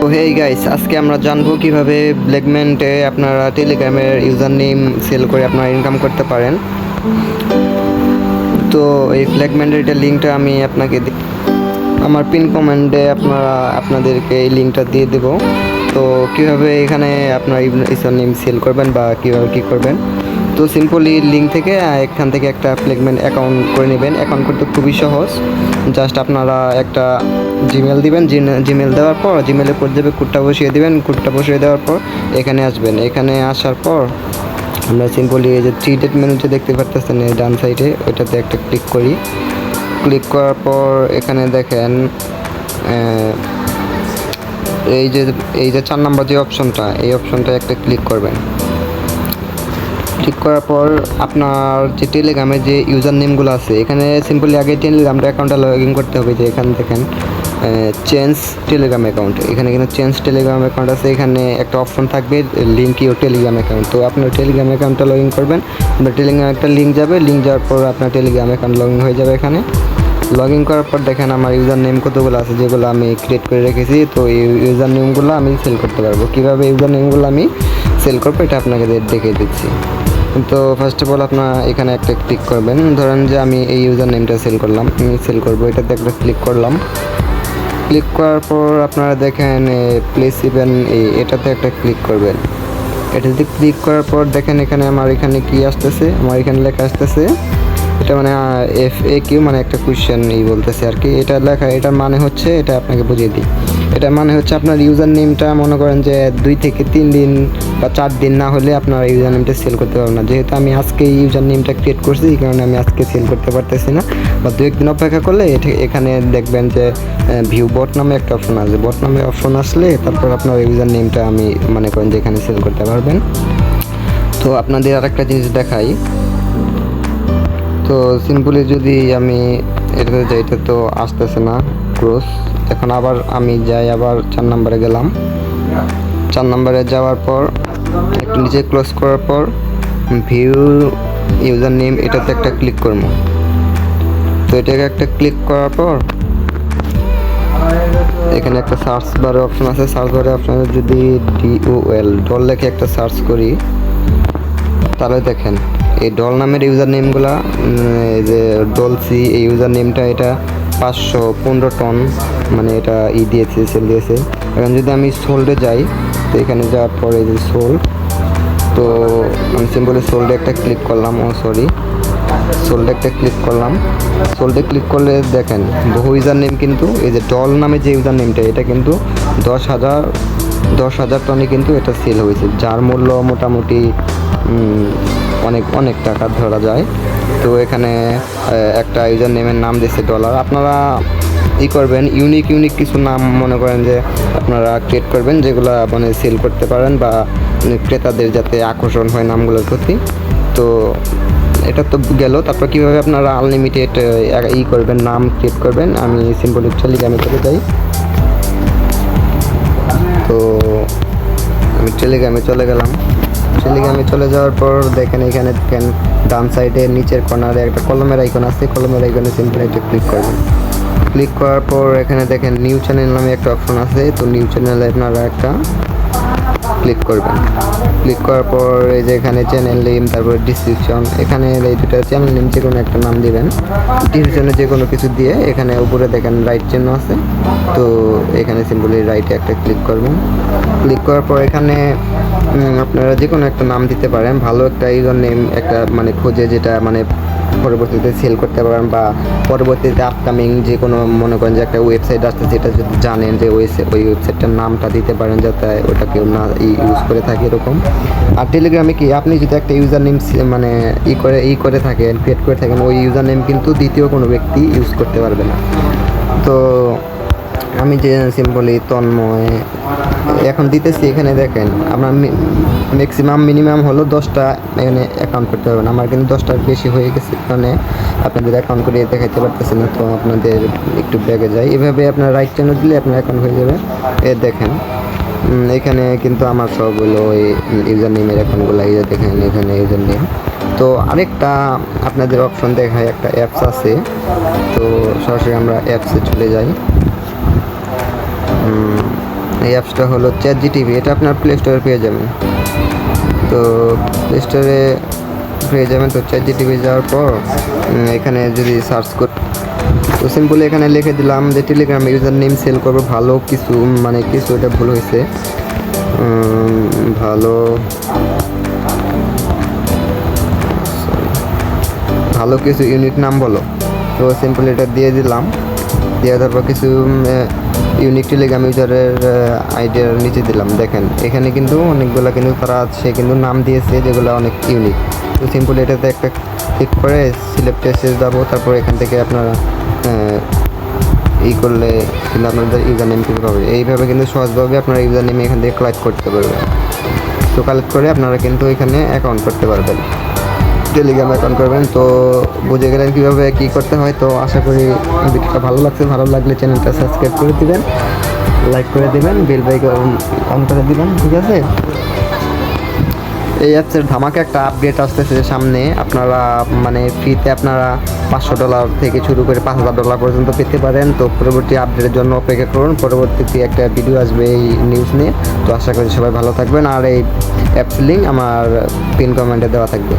তো hey guys, আজকে আমরা জানবো কিভাবে ব্ল্যাকমেন্টে আপনারা টেলিগ্রামের ইউজার নেম সেল করে আপনারা ইনকাম করতে পারেন। তো এই ব্ল্যাকমেন্টের এটা লিঙ্কটা আমি আপনাকে আমার পিন কমেন্টে আপনাদেরকে এই লিঙ্কটা দিয়ে দেব। তো কিভাবে এখানে আপনার ইউজার নেম সেল করবেন বা কিভাবে কি করবেন, তো সিম্পলি লিঙ্ক থেকে এখান থেকে একটা ব্ল্যাকমেন্ট অ্যাকাউন্ট করে নেবেন। অ্যাকাউন্ট করতে খুবই সহজ, জাস্ট আপনারা একটা জিমেল দিবেন, জিমেল দেওয়ার পর জিমেলে কোড দেবে, কোডটা বসিয়ে দিবেন। কোডটা বসিয়ে দেওয়ার পর এখানে আসবেন। এখানে আসার পর আমরা সিম্পলি এই যে থ্রি ডট মেনুতে দেখতে পারতেছেন এই ডান সাইডে, ওইটাতে একটা ক্লিক করি। ক্লিক করার পর এখানে দেখেন এই যে 4 নম্বর যে অপশনটা, এই অপশনটা একটা ক্লিক করবেন। ক্লিক করার পর আপনার যে টেলিগ্রামের যে ইউজার নেমগুলো আছে, এখানে সিম্পলি আগে টেলিগ্রামটা অ্যাকাউন্টটা লগ ইন করতে হবে। যে এখানে দেখেন চেঞ্জ টেলিগ্রাম অ্যাকাউন্ট, এখানে কিন্তু চেঞ্জ টেলিগ্রাম অ্যাকাউন্ট আছে। এখানে একটা অপশন থাকবে লিঙ্ক ইউর টেলিগ্রাম অ্যাকাউন্ট। তো আপনার টেলিগ্রাম অ্যাকাউন্টটা লগ ইন করবেন। আপনার টেলিগ্রাম একটা লিঙ্ক যাবে, লিঙ্ক যাওয়ার পর আপনার টেলিগ্রাম অ্যাকাউন্ট লগ ইন হয়ে যাবে। এখানে লগ ইন করার পর দেখেন আমার ইউজার নেম কতগুলো আছে যেগুলো আমি ক্রিয়েট করে রেখেছি। তো এই ইউজার নেমগুলো আমি সেল করতে পারবো। কীভাবে ইউজার নেমগুলো আমি সেল করবো এটা আপনাকে দেখিয়ে দিচ্ছি। তো ফার্স্ট অফ অল আপনার এখানে একটা ক্লিক করবেন। ধরেন যে আমি এই ইউজার নেমটা সেল করলাম, আমি সেল করবো, এটাতে একটা ক্লিক করলাম। ক্লিক করার পর আপনারা দেখেন প্লেস ইভেন এটাতে একটা ক্লিক করবেন। এটাতে ক্লিক করার পর দেখেন এখানে আমার এখানে কি আসতেছে, আমার এখানে লেখা আসতেছে এটা মানে FAQ, মানে একটা কোয়েশ্চেন বলতেছে আর কি। এটা লেখা, এটার মানে হচ্ছে, এটা আপনাকে বুঝিয়ে দিই। এটা মানে হচ্ছে আপনার ইউজার নেমটা মনে করেন যে 2 থেকে 3 দিন বা 4 দিন না হলে আপনার ইউজার নেমটা সেল করতে পারবেন না। যেহেতু আমি আজকে ইউজার নেমটা ক্রিয়েট করছি, এই কারণে আমি আজকে সেল করতে পারতেছি না। বা 2-1 দিন অপেক্ষা করলে এখানে দেখবেন যে ভিউ বট নামে একটা অপশন আসবে। বট নামে অপশন আসলে তারপর আপনার ইউজার নেমটা আমি মনে করেন যে এখানে সেল করতে পারবেন। তো আপনাদের আরেকটা জিনিস দেখাই। তো সিম্পলি যদি আমি এটাতে যাই, এটা তো আসতেছে না ক্রস। এখন আবার আমি যাই, আবার 4 নম্বরে গেলাম। 4 নম্বরে যাওয়ার পর একটু নিচে ক্লোজ করার পর ভিউ ইউজার নেম, এটাতে একটা ক্লিক করবো। তো এটাকে একটা ক্লিক করার পর এখানে একটা সার্চ বারে অপশন আছে। সার্চ বারে অপশনে যদি ডল লেখে একটা সার্চ করি, তাহলে দেখেন এই ডল নামের ইউজার নেমগুলা, এই যে ডলসি এই ইউজার নেমটা, এটা 515 টন মানে এটা দিয়েছে, সেল দিয়েছে। এখন যদি আমি সোল্ডে যাই, তো এখানে যাওয়ার পরে এই যে সোল্ড, তো আমি সিম্পলি সোল্ডে একটা ক্লিক করলাম। সোল্ডে একটা ক্লিক করলাম। সোল্ডে ক্লিক করলে দেখেন বহু ইউজার নেম, কিন্তু এই যে ডল নামে যে ইউজার নেমটা, এটা কিন্তু 10,000 টনে কিন্তু এটা সেল হয়েছে, যার মূল্য মোটামুটি অনেক টাকা ধরা যায়। তো এখানে একটা ইউজার নেমের নাম দিচ্ছে ডলার। আপনারা করবেন ইউনিক কিছু নাম মনে করেন যে আপনারা ক্রিয়েট করবেন, যেগুলো মানে সেল করতে পারেন বা ক্রেতাদের যাতে আকর্ষণ হয় নামগুলোর প্রতি। তো এটা তো গেল। তারপর কীভাবে আপনারা আনলিমিটেড করবেন, নাম ক্রিয়েট করবেন। আমি সিম্পলি টেলিগ্রামে চলে যাই। তো আমি টেলিগ্রামে চলে গেলাম। টেলিগ্রামে চলে যাওয়ার পর দেখেন এখানে দেখেন ডান সাইডে নিচের কর্নারে একটা কলমের আইকন আছে। কলমের আইকনে সিম্পলি একটা ক্লিক করবেন। ক্লিক করার পর এখানে দেখেন নিউ চ্যানেল নামে একটা অপশন আছে। তো নিউ চ্যানেলে আপনারা একটা ক্লিক করবেন। ক্লিক করার পর এই যে এখানে চ্যানেল নেম, তারপর ডিসক্রিপশন, এখানে এই দুটো চ্যানেল নেম যে কোনো একটা নাম দিবেন। ডিসক্রিপশনে যে কোনো কিছু দিয়ে এখানে উপরে দেখেন রাইট চিহ্ন আছে। তো এখানে সিম্পলি রাইটে একটা ক্লিক করবেন। ক্লিক করার পর এখানে আপনারা যে কোনো একটা নাম দিতে পারেন, ভালো একটা ইউজার নেম একটা মানে খোঁজে, যেটা মানে পরবর্তীতে সেল করতে পারেন বা পরবর্তীতে আপকামিং যে কোনো মনে করেন যে একটা ওয়েবসাইট আসছে, যেটা যদি জানেন যে ওই ওয়েবসাইটটার নামটা দিতে পারেন, যাতে ওটা কেউ না ইউজ করে থাকে এরকম। আর টেলিগ্রামে কি আপনি যদি একটা ইউজার নেম মানে করে থাকেন, ক্রিয়েট করে থাকেন, ওই ইউজার নেম কিন্তু দ্বিতীয় কোনো ব্যক্তি ইউজ করতে পারবে না। তো আমি যে সিম্পলি তন্ময় এখন দিতেছি, এখানে দেখেন আপনার মিনিমাম হলো 10টা এখানে অ্যাকাউন্ট করতে পারবেন। আমার কিন্তু 10টার বেশি হয়ে গেছে, কারণে আপনাদের অ্যাকাউন্ট করে দেখাইতে পারতেছেন না। তো আপনাদের একটু ব্যাগে যায়, এভাবে আপনার রাইট চ্যানেল দিলে আপনার অ্যাকাউন্ট হয়ে যাবে। দেখেন এখানে কিন্তু আমার সব হলো ওই ইউজার নেমের অ্যাকাউন্টগুলো, এই যে দেখেন এখানে ইউজার নেম। তো আরেকটা আপনাদের অপশন দেখায়, একটা অ্যাপস আছে। তো সরাসরি আমরা অ্যাপসে চলে যাই। এই অ্যাপসটা হলো ChatGPT। এটা আপনার প্লে স্টোরে পেয়ে যাবেন। তো প্লে স্টোরে পেয়ে যাবেন। তো ChatGPT যাওয়ার পর এখানে যদি সার্চ করি, তো সিম্পলি এখানে লিখে দিলাম যে টেলিগ্রাম ইউজার নেম সেল করবো ভালো কিছু, মানে কিছু এটা ভুল হয়েছে, ভালো ভালো কিছু ইউনিক নাম বলো। তো সিম্পলি এটা দিয়ে দিলাম। দিয়ে দেওয়ার পর কিছু ইউনিক টেলিগ্রাম ইউজারের আইডিয়ার নিচে দিলাম। দেখেন এখানে কিন্তু অনেকগুলো কিন্তু তারা সে কিন্তু নাম দিয়েছে যেগুলো অনেক ইউনিক। তো সিম্পলি এটাতে একটা ক্লিক করে সিলেক্ট এসে যাবো। তারপর এখান থেকে আপনারা করলে কিন্তু আপনাদের ইউজার নেম কিন্তু পাবে। এইভাবে কিন্তু সহজভাবে আপনারা ইউজার নেম এখান থেকে কালেক্ট করতে পারবেন। তো কালেক্ট করে আপনারা কিন্তু এখানে অ্যাকাউন্ট করতে পারবেন, টেলিগ্রাম অ্যাকাউন্ট করবেন। তো বুঝে গেলেন কীভাবে কী করতে হয়। তো আশা করি ভিডিওটা ভালো লাগছে। ভালো লাগলে চ্যানেলটা সাবস্ক্রাইব করে দিবেন, লাইক করে দিবেন, বেল আইকন অন করে দিবেন, ঠিক আছে। এই অ্যাপসের ধামাকা একটা আপডেট আসতেছে সামনে। আপনারা মানে ফ্রিতে আপনারা $500 থেকে শুরু করে $5000 পর্যন্ত পেতে পারেন। তো পরবর্তী আপডেটের জন্য অপেক্ষা করুন। পরবর্তীতে একটা ভিডিও আসবে এই নিউজ নিয়ে। তো আশা করি সবাই ভালো থাকবেন। আর এই অ্যাপস লিঙ্ক আমার পিন কমেন্টে দেওয়া থাকবে।